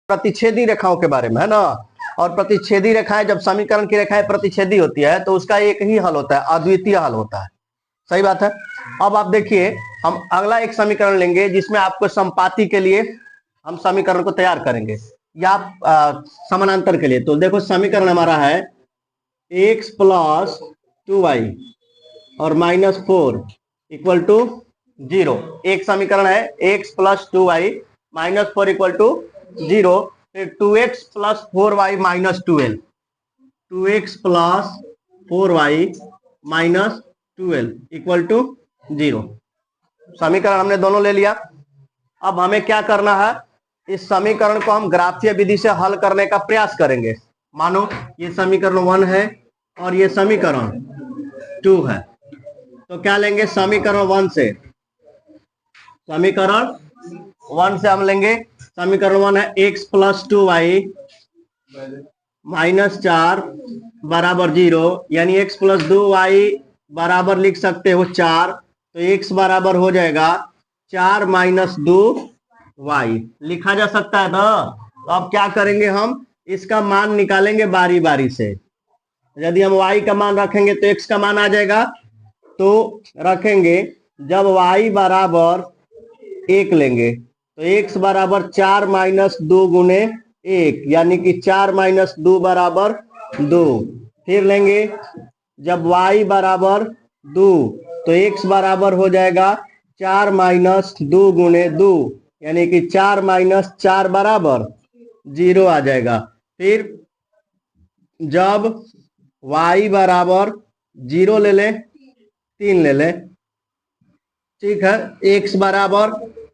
प्रतिच्छेदी रेखाओं के बारे में, है ना। और प्रतिच्छेदी रेखाएं, जब समीकरण की रेखाएं प्रतिच्छेदी होती है तो उसका एक ही हल होता है, अद्वितीय हल होता है। सही बात है। अब आप देखिए, हम अगला एक समीकरण लेंगे जिसमें आपको संपाती के लिए हम समीकरण को तैयार करेंगे या समानांतर के लिए। तो देखो समीकरण हमारा है x प्लस 2y और -4 इक्वल टू 0। एक समीकरण है x plus 2y -4 equal to 0। फिर 2x plus 4y minus 12, 2x plus 4y minus 12 equal to 0। समीकरण हमने दोनों ले लिया। अब हमें क्या करना है, इस समीकरण को हम ग्राफीय विधि से हल करने का प्रयास करेंगे। मानो ये समीकरण 1 है और ये समीकरण 2 है, तो क्या लेंगे समीकरण 1 से, समीकरण 1 से हम लेंगे, समीकरण 1 है x प्लस 2y माइनस 4 बराबर 0, यानी x प्लस 2y बराबर लिख सकते हो 4, तो x बराबर हो जाएगा 4 माइनस 2y लिखा जा सकता है ना। तो अब क्या करेंगे, हम इसका मान निकालेंगे बारी बारी से। यदि हम y का मान रखेंगे तो x का मान आ जाएगा, तो रखेंगे जब y बराबर 1 लेंगे तो x बराबर 4 माइनस 2 गुने 1, यानी कि 4 माइनस 2 बराबर 2। फिर लेंगे जब y बराबर 2 तो x बराबर हो जाएगा 4 माइनस 2 गुने 2, यानी कि 4 माइनस 4 बराबर 0 आ जाएगा। फिर जब y बराबर 0 ले लें, 3 ले लें, ठीक है, x बराबर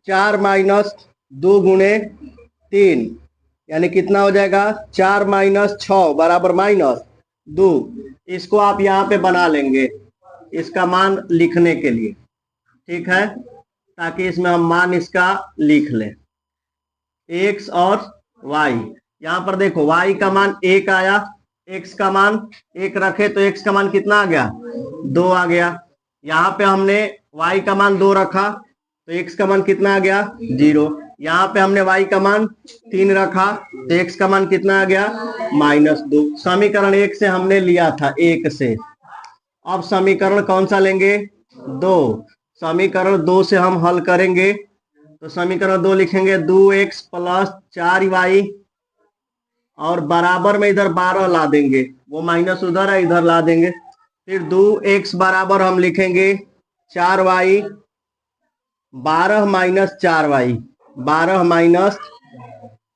4 माइनस 2 गुने 3, यानी कितना हो जाएगा 4 माइनस 6 बराबर माइनस 2। इसको आप यहाँ पे बना लेंगे इसका मान लिखने के लिए, ठीक है, ताकि इसमें हम मान इसका लिख लें x और y। यहाँ पर देखो y का मान 1 आया, x का मान 1 रखे तो x का मान कितना आ गया 2 आ गया। यहाँ पे हमने y का मान 2 रखा तो x का मान कितना आ गया 0। यहाँ पे हमने y का मान 3 रखा तो x का मान कितना आ गया -2। समीकरण 1 से हमने लिया था 1 से। अब समीकरण कौन सा लेंगे 2। समीकरण 2 से हम हल करेंगे तो समीकरण 2 लिखेंगे 2x प्लस 4y और बराबर में इधर 12 ला देंगे, वो माइनस उधर है इधर ला देंगे। फिर 2x बराबर हम लिखेंगे 4y, 12 minus 4y, 12 minus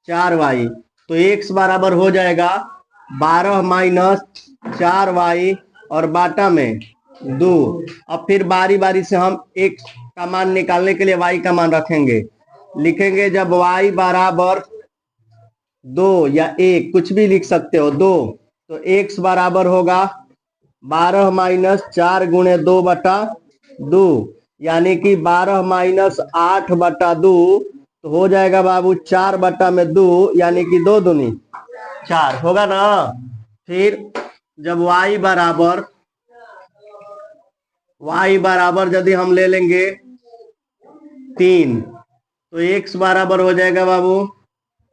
4y, तो x बराबर हो जाएगा 12 माइनस 4y और बाटा में 2। अब फिर बारी बारी से हम x का मान निकालने के लिए y का मान रखेंगे, लिखेंगे जब y बराबर 2 या 1 कुछ भी लिख सकते हो 2, तो x बराबर होगा 12 माइनस 4 गुणे 2 बटा 2, यानी कि 12 माइनस 8 बटा 2, तो हो जाएगा बाबू 4 बटा में 2, यानी कि 2 दूनी 4 होगा ना। फिर जब y बराबर यदि हम ले लेंगे 3 तो x बराबर हो जाएगा बाबू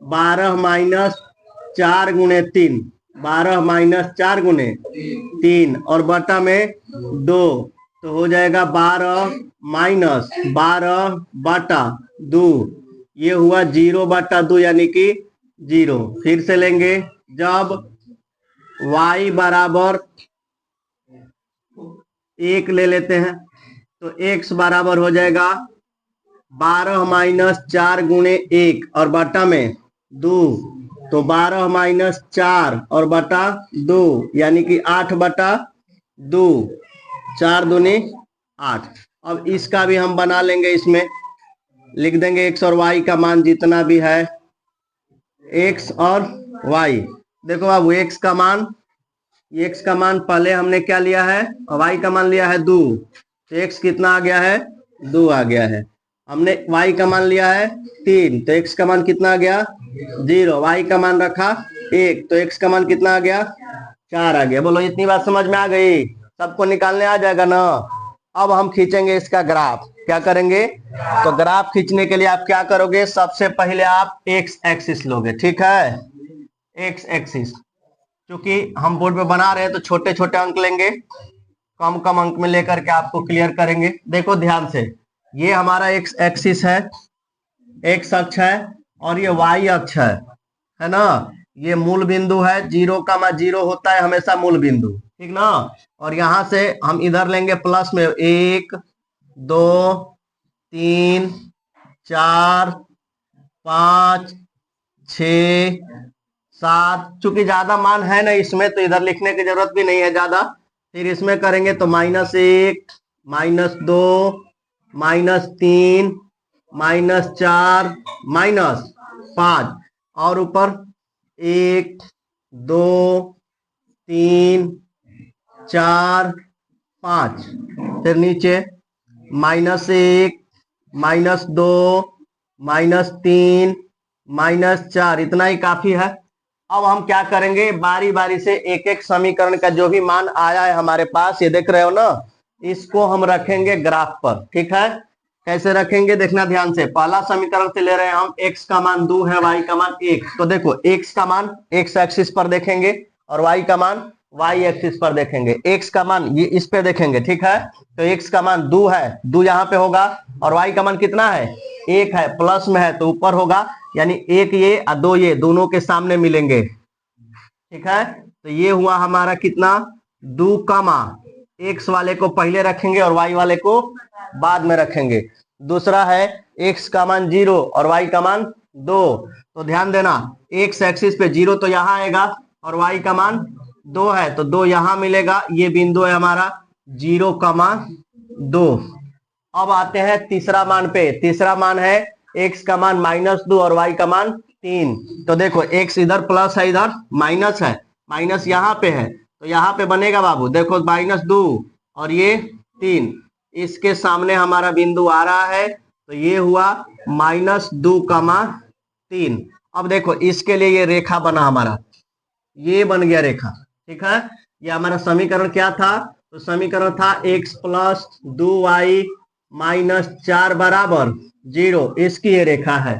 12 माइनस 4 गुणे 3, 12 माइनस 4 गुणे 3 और बटा में 2, तो हो जाएगा 12 माइनस 12 बटा 2, ये हुआ 0 बटा 2 यानी कि 0। फिर से लेंगे जब y बराबर 1 ले लेते हैं तो x बराबर हो जाएगा 12 माइनस 4 गुणे 1 और बटा में 2, तो 12 माइनस 4 और बटा 2 यानी कि 8 बटा 2, 4 दूनी 8। अब इसका भी हम बना लेंगे, इसमें लिख देंगे x और y का मान जितना भी है, x और y। देखो अब x का मान पहले हमने क्या लिया है, y का मान लिया है 2, तो x कितना आ गया है 2 आ गया है। हमने y का मान लिया है 3, तो x का मान कितना आ गया 0, y का मान रखा 1, तो x का मान कितना आ गया 4 आ गया। बोलो इतनी बात समझ में आ गई, सबको निकालने आ जाएगा ना। अब हम खींचेंगे इसका ग्राफ। क्या करेंगे? तो ग्राफ खींचने के लिए आप क्या करोगे? सबसे पहले आप एक्स एक्सिस लोगे, ठीक है, एक्स एक्सिस। क्योंकि हम बोर्ड पे बना रहे हैं तो छोटे छोटे अंक लेंगे, कम कम अंक में लेकर के आपको क्लियर करेंगे। देखो ध्यान से, ये हमारा एक्स एक्सिस है, एक्स अक्ष है, और ये वाई अक्ष है ना। ये मूल बिंदु है, 0,0 होता है हमेशा मूल बिंदु, ठीक ना। और यहां से हम इधर लेंगे प्लस में 1 2 3 4 5 6 7। चूंकि ज्यादा मान है ना इसमें, तो इधर लिखने की जरूरत भी नहीं है ज्यादा। फिर इसमें करेंगे तो -1 -2 -3 -4 -5, और ऊपर 1 2 3 4 5। फिर नीचे -1 -2 -3 -4, इतना ही काफी है। अब हम क्या करेंगे, बारी बारी से एक एक समीकरण का जो भी मान आया है हमारे पास, ये देख रहे हो ना, इसको हम रखेंगे ग्राफ पर, ठीक है। कैसे रखेंगे देखना ध्यान से। पहला समीकरण से ले रहे हैं हम, x का मान 2 है, y का मान 1। तो देखो x का मान x एक्सिस पर देखेंगे और y का मान y एक्सिस पर देखेंगे। x का मान ये इस पे देखेंगे, ठीक है। तो x का मान 2 है, 2 यहाँ पे होगा, और y का मान कितना है? 1 है, प्लस में है तो ऊपर होगा, यानी 1 ये और 2 ये दोनों के सामने मिलेंगे, ठीक है। तो ये हुआ हमारा कितना? 2 कमा, x वाले को पहले रखेंगे और y वाले को बाद में रखेंगे। दूसरा है x का मान 0 और y का मान 2। तो ध्यान देना, x एक्सिस पे 0 तो यहाँ आएगा, और y का मान 2 है तो 2 यहाँ मिलेगा। ये बिंदु है हमारा 0,2। अब आते हैं तीसरा मान पे। तीसरा मान है x का मान -2 और y का मान 3। तो देखो x इधर प्लस है, इधर माइनस है, माइनस यहाँ पे है, तो यहाँ पे बनेगा बाबू, देखो -2 और ये 3, इसके सामने हमारा बिंदु आ रहा है, तो ये हुआ -2,3। अब देखो इसके लिए ये रेखा बना हमारा, ये बन गया रेखा, ठीक है। ये हमारा समीकरण क्या था? तो समीकरण था x + 2y - 4 बराबर 0, इसकी ये रेखा है,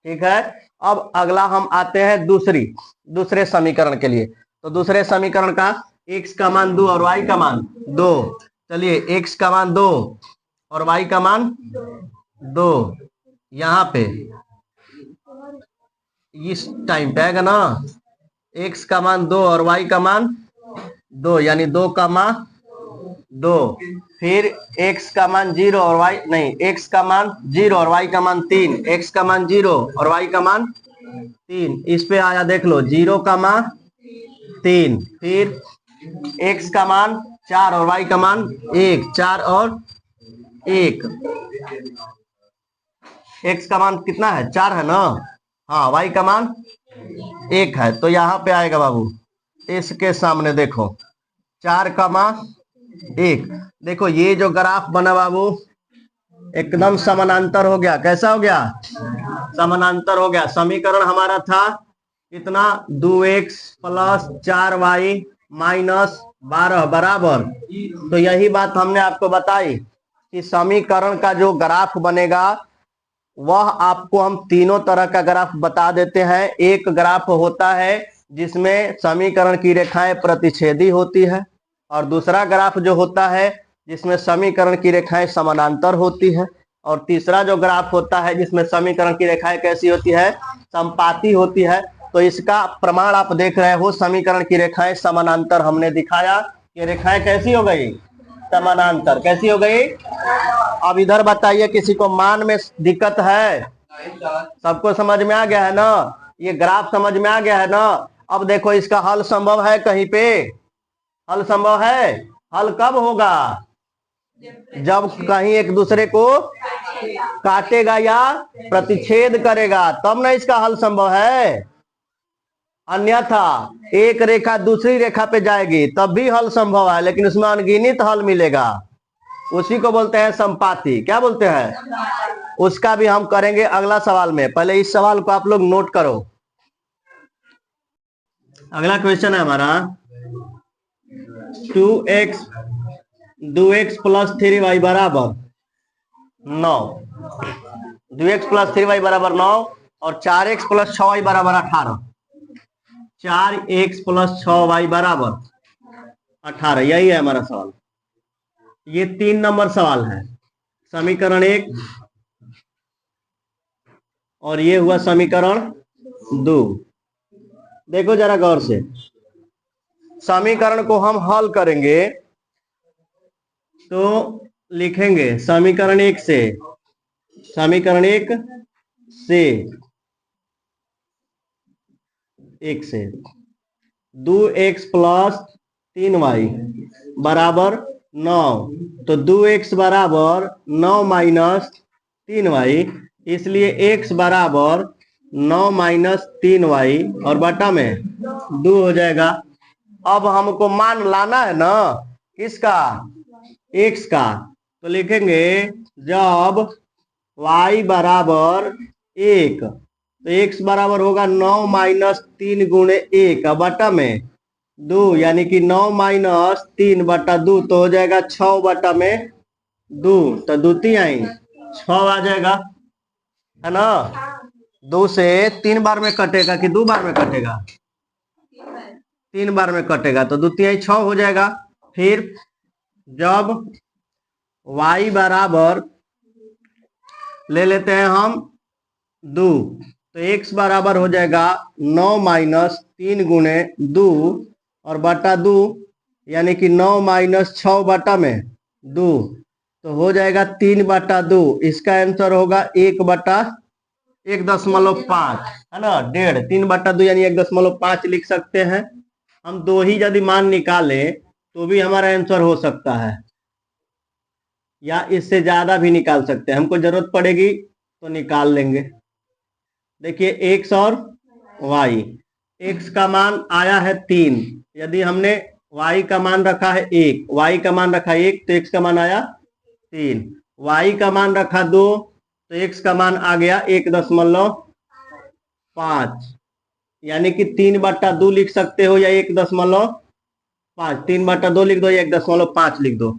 ठीक है। अब अगला हम आते हैं दूसरे समीकरण के लिए। तो दूसरे समीकरण का x का मान 2 और y का मान 2। चलिए x का मान 2 और y का मान 2 यहाँ पे इस टाइम पे आएगा ना। x का मान 2 और y का मान 2, यानी 2,2। फिर x का मान 0 और y नहीं, x का मान 0 और y का मान 3, x का मान 0 और y का मान 3, इस पे आया देख लो 0,3। फिर x का मान 4 और y का मान 1, 4 और 1। x का मान कितना है? 4 है ना, हाँ। y का मान 1 है, तो यहाँ पे आएगा बाबू, इसके सामने देखो 4,1। देखो ये जो ग्राफ बना बाबू एकदम समानांतर हो गया। कैसा हो गया? समानांतर हो गया। समीकरण हमारा था कितना? 2x + 4y - 12 बराबर। तो यही बात हमने आपको बताई कि समीकरण का जो ग्राफ बनेगा वह आपको हम तीनों तरह का ग्राफ बता देते हैं। एक ग्राफ होता है जिसमें समीकरण की रेखाएं प्रतिच्छेदी होती है, और दूसरा ग्राफ जो होता है जिसमें समीकरण की रेखाएं समानांतर होती है, और तीसरा जो ग्राफ होता है जिसमें समीकरण की रेखाएं कैसी होती है? समपाती होती है। तो इसका प्रमाण आप देख रहे हो, समीकरण की रेखाएं समानांतर हमने दिखाया। ये रेखाएं कैसी हो गई? समानांतर। कैसी हो गई? अब इधर बताइए, किसी को मान में दिक्कत है? सबको समझ में आ गया है ना? ये ग्राफ समझ में आ गया है ना? अब देखो इसका हल संभव है कहीं पे? हल संभव है? हल कब होगा? जब कहीं एक दूसरे को काटेगा या प्रतिच्छेद करेगा, तब ना इसका हल संभव है। अन्यथा एक रेखा दूसरी रेखा पे जाएगी तब भी हल संभव है, लेकिन उसमें अनगिनत हल मिलेगा। उसी को बोलते हैं संपाती। क्या बोलते हैं? उसका भी हम करेंगे अगला सवाल में। पहले इस सवाल को आप लोग नोट करो। अगला क्वेश्चन है हमारा 2x + 3y बराबर 9, 2x प्लस 3y बराबर 9 और 4x प्लस 6y बराबर 18। 4x प्लस 6y बराबर 18, यही है हमारा सवाल। ये 3 नंबर सवाल है, समीकरण 1 और ये हुआ समीकरण 2। देखो जरा गौर से, समीकरण को हम हल करेंगे तो लिखेंगे समीकरण 1 से, समीकरण 1 से 2x प्लस 3y बराबर 9, तो 2x बराबर 9 माइनस 3y, इसलिए x बराबर 9 माइनस 3y और बटा में 2 हो जाएगा। अब हमको मान लाना है ना, किसका, x का, तो लिखेंगे जब y बराबर 1 तो x बराबर होगा 9 माइनस 3 गुणे 1 बटा में 2, यानी कि 9 माइनस 3 बटा 2 तो हो जाएगा 6 बटा में 2, तो 2 तिहाई 6 आ जाएगा, है ना। 2 से 3 बार में कटेगा कि 2 बार में कटेगा, 3 बार में कटेगा, तो 2 तिहाई 6 हो जाएगा। फिर जब y बराबर ले लेते हैं हम 2, तो x बराबर हो जाएगा 9 माइनस 3 गुणे 2 और बटा 2, यानी कि 9 माइनस 6 बटा में 2, तो हो जाएगा 3 बटा 2। इसका आंसर होगा 1 बटा 1.5, है ना, 1.5, 3 बटा 2 यानी 1.5 लिख सकते हैं। हम 2 ही यदि मान निकाले तो भी हमारा आंसर हो सकता है, या इससे ज्यादा भी निकाल सकते हैं, हमको जरूरत पड़ेगी तो निकाल लेंगे। देखिए x और y, x का मान आया है 3, यदि हमने y का मान रखा है 1, y का मान रखा 1 तो x का मान आया 3, y का मान रखा 2 तो x का मान आ गया 1.5, यानी कि 3 बटा 2 लिख सकते हो या 1.5, 3 बटा 2 लिख दो या 1.5 लिख दो,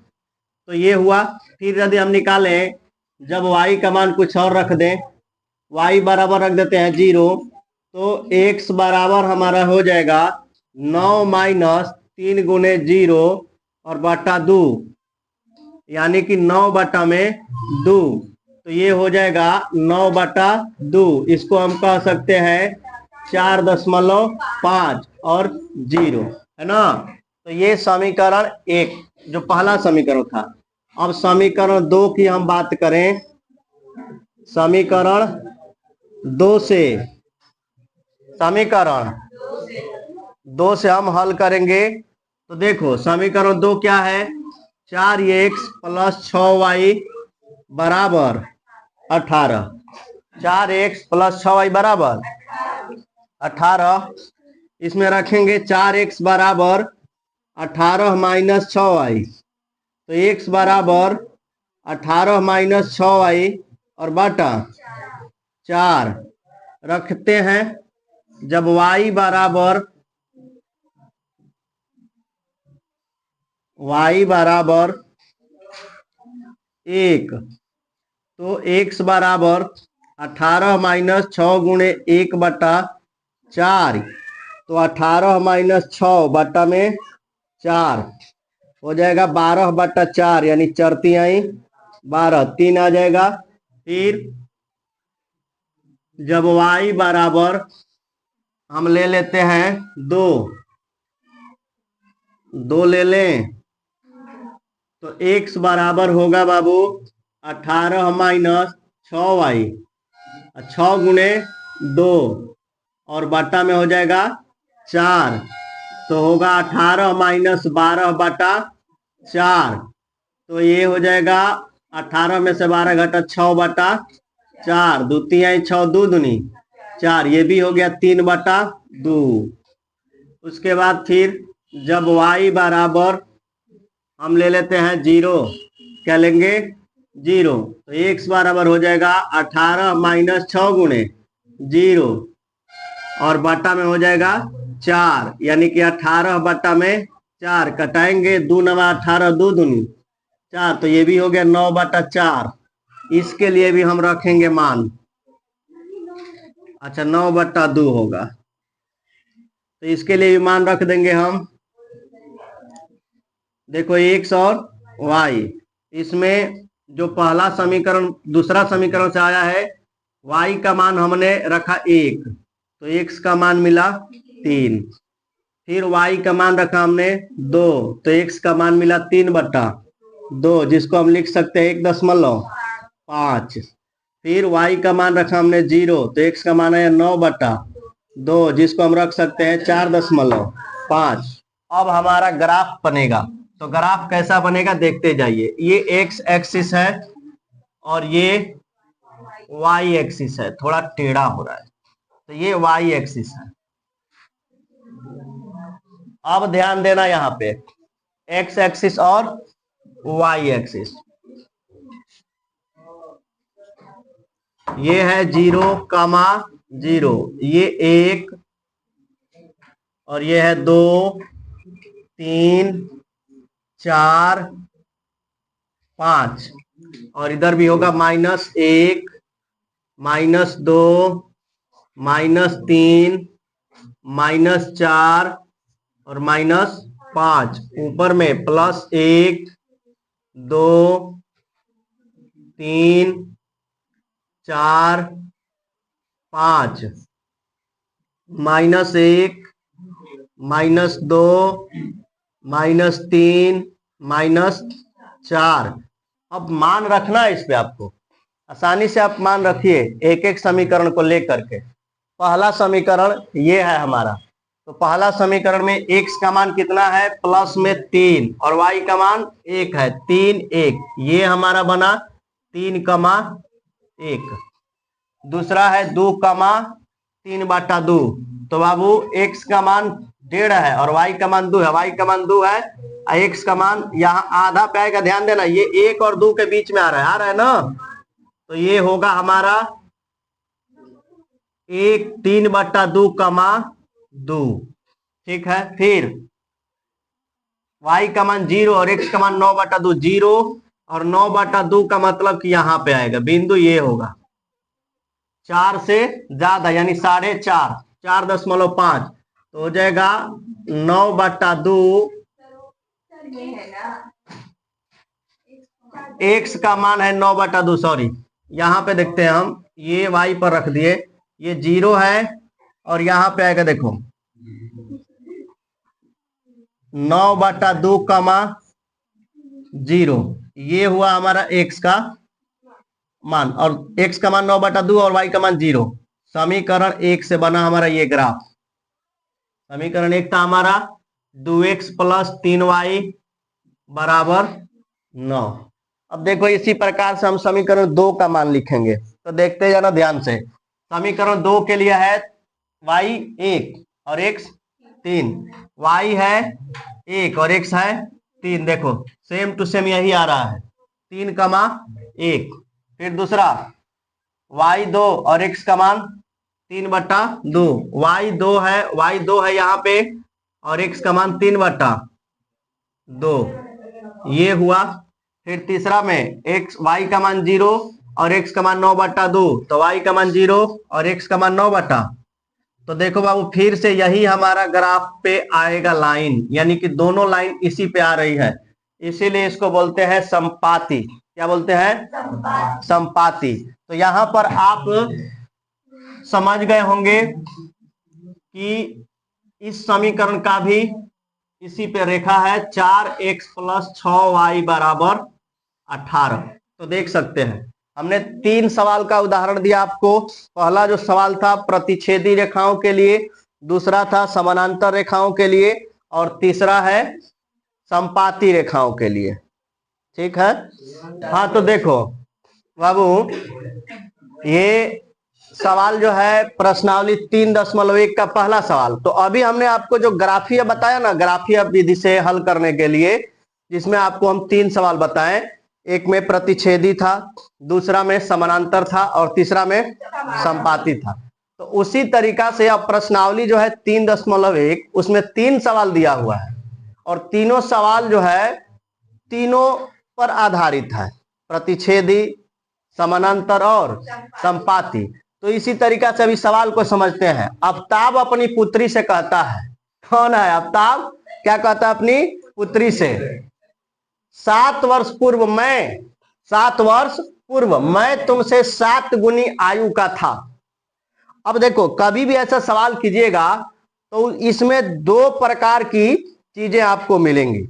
तो ये हुआ। फिर यदि हम निकालें, जब y का मान कुछ और रख दें, y बराबर रख देते हैं 0, तो x बराबर हमारा हो जाएगा 9 माइनस 3 गुणे 0 और बटा 2, यानी कि 9 बटा में 2, तो ये हो जाएगा 9 बटा 2। इसको हम कह सकते हैं 4.5 और 0, है ना। तो ये समीकरण 1 जो पहला समीकरण था। अब समीकरण 2 की हम बात करें, समीकरण 2 से, समीकरण 2 से हम हल करेंगे तो देखो समीकरण 2 क्या है, 4x प्लस 6y बराबर 18, 4x प्लस 6y बराबर 18, इसमें रखेंगे 4x बराबर 18 माइनस 6y, तो x बराबर 18 माइनस 6y और बटा 4 रखते हैं। जब y बराबर 1 तो x बराबर 18 माइनस 6 गुणे 1 बटा 4, तो 18 माइनस 6 बटा में 4 हो जाएगा 12 बटा 4, यानी 4 तिहाई 12, 3 आ जाएगा। फिर जब y बराबर हम ले लेते हैं 2 ले लें, तो x बराबर होगा बाबू 18 माइनस 6y, 6 गुणे 2 और बटा में हो जाएगा 4, तो होगा 18 माइनस 12 बटा 4, तो ये हो जाएगा 18 में से 12 घटा 6 बटा 4, 2 तिहाई 6, 2 दूनी 4, ये भी हो गया 3 बटा 2। उसके बाद फिर जब y बराबर हम ले लेते हैं 0, क्या लेंगे 0, तो x बराबर हो जाएगा 18 माइनस 6 गुणे 0 और बटा में हो जाएगा 4, यानी कि 18 बटा में 4, कटाएंगे 2 9 18, 2 दूनी 4, तो ये भी हो गया 9 बटा 4, इसके लिए भी हम रखेंगे मान। अच्छा 9/2 होगा, तो इसके लिए भी मान रख देंगे हम। देखो x और y, इसमें जो पहला समीकरण दूसरा समीकरण से आया है, y का मान हमने रखा 1, तो x का मान मिला 3। फिर y का मान रखा हमने 2, तो x का मान मिला 3/2, जिसको हम लिख सकते हैं 1.5। फिर y का मान रखा हमने 0, तो x का मान है 9/2, जिसको हम रख सकते हैं 4.5। अब हमारा ग्राफ बनेगा, तो ग्राफ कैसा बनेगा देखते जाइए। ये x एक्सिस है और ये y एक्सिस है, थोड़ा टेढ़ा हो रहा है, तो ये y एक्सिस है। अब ध्यान देना यहाँ पे x एक्सिस और y एक्सिस, ये है 0,0, ये 1 और ये है 2, 3, 4, 5, और इधर भी होगा -1, -2, -3, -4 और -5। ऊपर में +1, 2, 3, 4, 5, -1, -2, -3, -4। अब मान रखना है इस पे आपको, आसानी से आप मान रखिए एक एक समीकरण को लेकर के। पहला समीकरण ये है हमारा, तो पहला समीकरण में x का मान कितना है, प्लस में 3 और y का मान 1 है, 3, 1, ये हमारा बना 3,1। दूसरा है 2,3/2, तो बाबू x का मान 1.5 है और y का मान 2 है, y का मान 2 है, x का मान यहाँ आधा पे आएगा। ध्यान देना ये 1 और 2 के बीच में आ रहा है ना, तो ये होगा हमारा 3/2, ठीक है। फिर y का मान 0 और x का मान 9/2, 0 और 9/2 का मतलब कि यहाँ पे आएगा बिंदु, ये होगा 4 से ज्यादा यानी 4.5, 4.5, तो हो जाएगा 9/2। x का मान है 9/2, सॉरी यहाँ पे देखते हैं हम, ये y पर रख दिए, ये 0 है और यहाँ पे आएगा देखो 9/2, ये हुआ हमारा x का मान, और x का मान 9/2 और y का मान 0। समीकरण 1 से बना हमारा ये ग्राफ। समीकरण 1 था हमारा 2x + 3y = 9। अब देखो इसी प्रकार से हम समीकरण 2 का मान लिखेंगे, तो देखते जाना ध्यान से। समीकरण 2 के लिए है y 1 और x 3, y है 1 और x है 3, देखो सेम टू सेम यही आ रहा है 3,1। फिर दूसरा y2 और x का मान 3/2, y2 है यहाँ पे और x का मान 3/2, ये हुआ। फिर तीसरा में y का मान 0 और x का मान 9/2, तो y का मान 0 और x का मान 9/2, तो देखो बाबू फिर से यही हमारा ग्राफ पे आएगा लाइन, यानी कि दोनों लाइन इसी पे आ रही है, इसीलिए इसको बोलते हैं संपाती। क्या बोलते हैं, संपाती। तो यहाँ पर आप समझ गए होंगे कि इस समीकरण का भी इसी पे रेखा है, 4x + 6y = 18। तो देख सकते हैं हमने 3 सवाल का उदाहरण दिया आपको। पहला जो सवाल था प्रतिच्छेदी रेखाओं के लिए, दूसरा था समानांतर रेखाओं के लिए, और तीसरा है संपाती रेखाओं के लिए, ठीक है। हाँ तो देखो बाबू, ये सवाल जो है प्रश्नावली 3.1 का पहला सवाल, तो अभी हमने आपको जो ग्राफीय बताया ना, ग्राफीय विधि से हल करने के लिए, जिसमें आपको हम 3 सवाल बताएं, एक में प्रतिच्छेदी था, दूसरा में समानांतर था और तीसरा में संपाती था। तो उसी तरीका से अब प्रश्नावली जो है 3.1, उसमें 3 सवाल दिया हुआ है और तीनों सवाल जो है तीनों पर आधारित है, प्रतिच्छेदी, समानांतर और संपाती। तो इसी तरीका से अभी सवाल को समझते हैं। आफ्ताब अपनी पुत्री से कहता है, कौन है आफ्ताब, क्या कहता है अपनी पुत्री से, 7 वर्ष पूर्व मैं तुमसे 7 गुनी आयु का था। अब देखो, कभी भी ऐसा सवाल कीजिएगा तो इसमें 2 प्रकार की चीजें आपको मिलेंगी,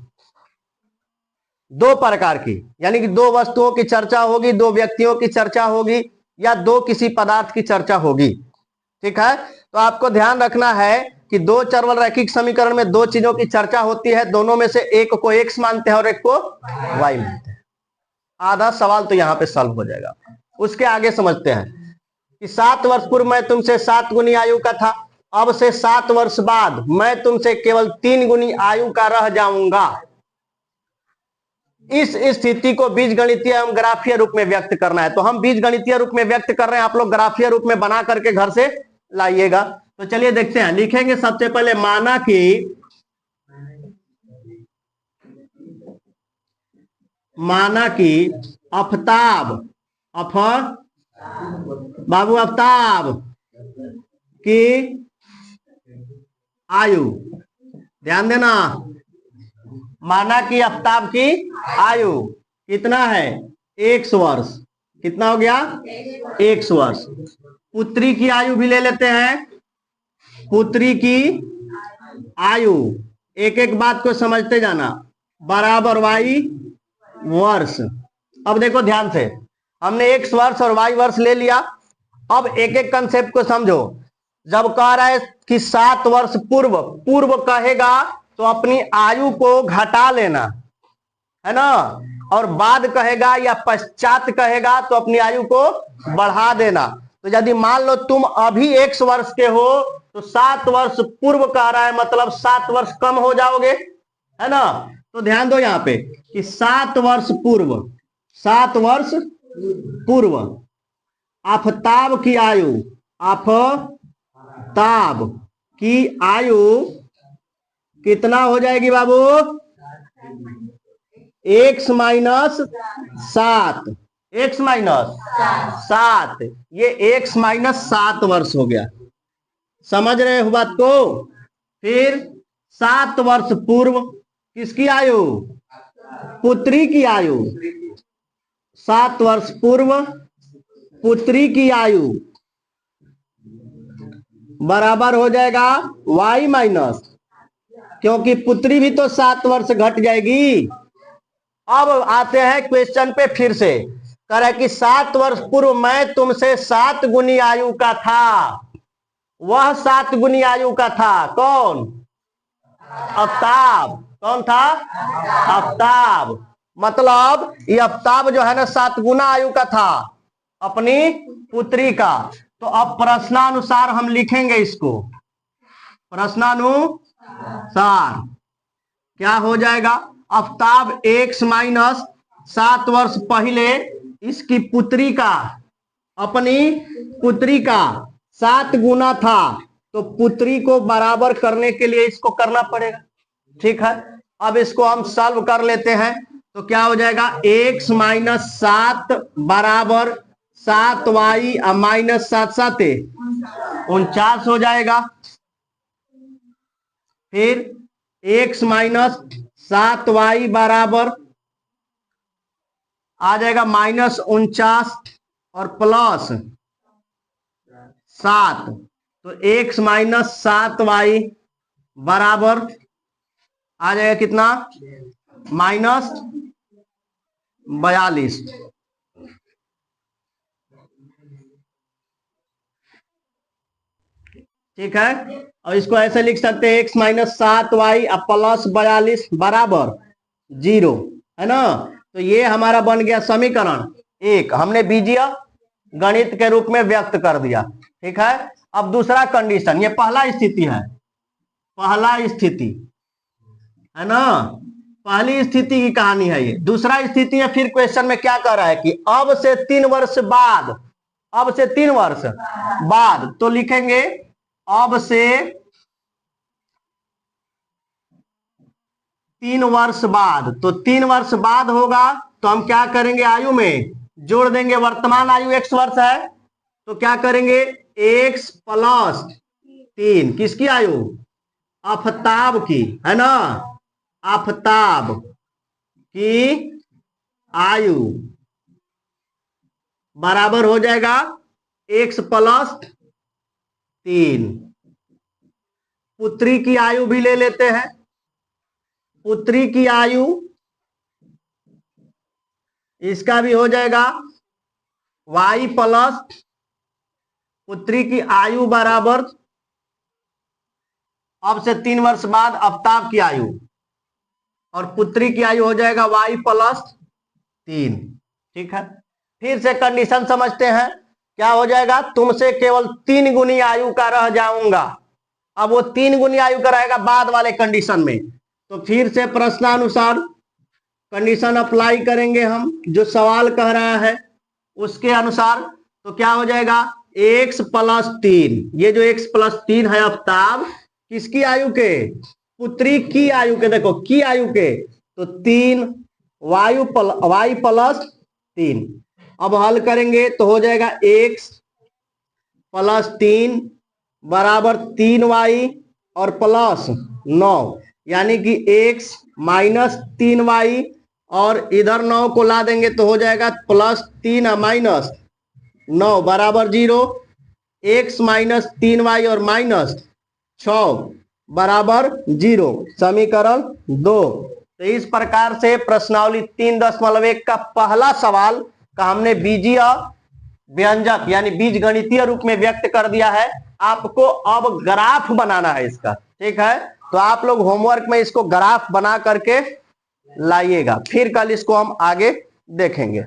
2 प्रकार की, यानी कि 2 वस्तुओं की चर्चा होगी, 2 व्यक्तियों की चर्चा होगी, या 2 किसी पदार्थ की चर्चा होगी। ठीक है, तो आपको ध्यान रखना है कि 2 चरवल रैखिक समीकरण में 2 चीजों की चर्चा होती है, दोनों में से एक को x मानते हैं और एक को y मानते हैं। आधा सवाल तो यहां पे सॉल्व हो जाएगा। उसके आगे समझते हैं कि 7 वर्ष पूर्व मैं तुमसे 7 गुनी आयु का था, अब से 7 वर्ष बाद मैं तुमसे केवल 3 गुनी आयु का रह जाऊंगा। इस स्थिति को बीजगणितीय एवं ग्राफीय रूप में व्यक्त करना है। तो हम बीजगणितीय रूप में व्यक्त कर रहे हैं, आप लोग ग्राफीय रूप में बना करके घर से लाइएगा। तो चलिए देखते हैं, लिखेंगे सबसे पहले माना कि आफ्ताब की आयु, ध्यान देना, माना कि आफ्ताब की आयु कितना है, 100 वर्ष। कितना हो गया, 100 वर्ष। पुत्री की आयु भी ले लेते हैं, पुत्री की आयु, एक एक बात को समझते जाना, बराबर y वर्ष। अब देखो ध्यान से, हमने x वर्ष और y वर्ष ले लिया। अब एक एक कंसेप्ट को समझो। जब कह रहा है कि 7 वर्ष पूर्व कहेगा तो अपनी आयु को घटा लेना है ना, और बाद कहेगा या पश्चात कहेगा तो अपनी आयु को बढ़ा देना। तो यदि मान लो तुम अभी 100 वर्ष के हो तो 7 वर्ष पूर्व कह रहा है, मतलब 7 वर्ष कम हो जाओगे, है ना। तो ध्यान दो यहां पे कि 7 वर्ष पूर्व आफ्ताब की आयु कितना हो जाएगी बाबू, x माइनस 7, ये x माइनस 7 वर्ष हो गया। समझ रहे हो बात को। फिर 7 वर्ष पूर्व किसकी आयु, पुत्री की आयु, 7 वर्ष पूर्व पुत्री की आयु बराबर हो जाएगा y माइनस, क्योंकि पुत्री भी तो 7 वर्ष घट जाएगी। अब आते हैं क्वेश्चन पे, फिर से कह रहा है कि 7 वर्ष पूर्व मैं तुमसे 7 गुनी आयु का था। वह 7 गुनी आयु का था कौन, आफ्ताब। कौन था, आफ्ताब। मतलब ये आफ्ताब जो है ना 7 गुना आयु का था अपनी पुत्री का। तो अब प्रश्नानुसार हम लिखेंगे इसको, प्रश्नानुसार क्या हो जाएगा, आफ्ताब x माइनस 7 वर्ष पहले इसकी पुत्री का, अपनी पुत्री का 7 गुना था, तो पुत्री को बराबर करने के लिए इसको करना पड़ेगा। ठीक है, अब इसको हम सॉल्व कर लेते हैं। तो क्या हो जाएगा, x माइनस 7 बराबर 7y माइनस 7 49 हो जाएगा। फिर x माइनस 7y बराबर आ जाएगा माइनस 49 और प्लस 7, तो x माइनस 7y बराबर आ जाएगा कितना, माइनस 42। ठीक है, और इसको ऐसे लिख सकते हैं x माइनस 7y प्लस 42 बराबर 0, है ना। तो ये हमारा बन गया समीकरण 1, हमने बीजीय गणित के रूप में व्यक्त कर दिया। ठीक है, अब दूसरा कंडीशन, ये पहला स्थिति है, पहला स्थिति है ना, पहली स्थिति की कहानी है ये। दूसरा स्थिति है, फिर क्वेश्चन में क्या कह रहा है कि अब से 3 वर्ष बाद, अब से 3 वर्ष बाद, तो लिखेंगे अब से 3 वर्ष बाद। तो 3 वर्ष बाद होगा तो हम क्या करेंगे, आयु में जोड़ देंगे, वर्तमान आयु x वर्ष है तो क्या करेंगे, x प्लस 3 किसकी आयु, आफताब की, है ना, आफताब की आयु बराबर हो जाएगा x प्लस 3। पुत्री की आयु भी ले लेते हैं, पुत्री की आयु इसका भी हो जाएगा y प्लस, पुत्री की आयु बराबर अब से 3 वर्ष बाद आफताब की आयु, और पुत्री की आयु हो जाएगा y प्लस 3। ठीक है, फिर से कंडीशन समझते हैं, क्या हो जाएगा, तुमसे केवल 3 गुनी आयु का रह जाऊंगा। अब वो 3 गुनी आयु का रहेगा बाद वाले कंडीशन में, तो फिर से प्रश्नानुसार कंडीशन अप्लाई करेंगे हम, जो सवाल कह रहा है उसके अनुसार। तो क्या हो जाएगा, x प्लस 3, ये जो x प्लस 3 है आफताब किसकी आयु के, पुत्री की आयु के, देखो की आयु के, तो 3 y प्लस 3। अब हल करेंगे तो हो जाएगा x प्लस 3 बराबर 3y और प्लस 9, यानी कि x माइनस 3y, और इधर 9 को ला देंगे तो हो जाएगा प्लस 3 माइनस 9 बराबर 0, x माइनस 3y और माइनस 6 बराबर 0, समीकरण 2। तो इस प्रकार से प्रश्नावली 3.1 का पहला सवाल का हमने बीजीय व्यंजक यानी बीज गणितीय रूप में व्यक्त कर दिया है। आपको अब ग्राफ बनाना है इसका, ठीक है, तो आप लोग होमवर्क में इसको ग्राफ बना करके लाइएगा, फिर कल इसको हम आगे देखेंगे।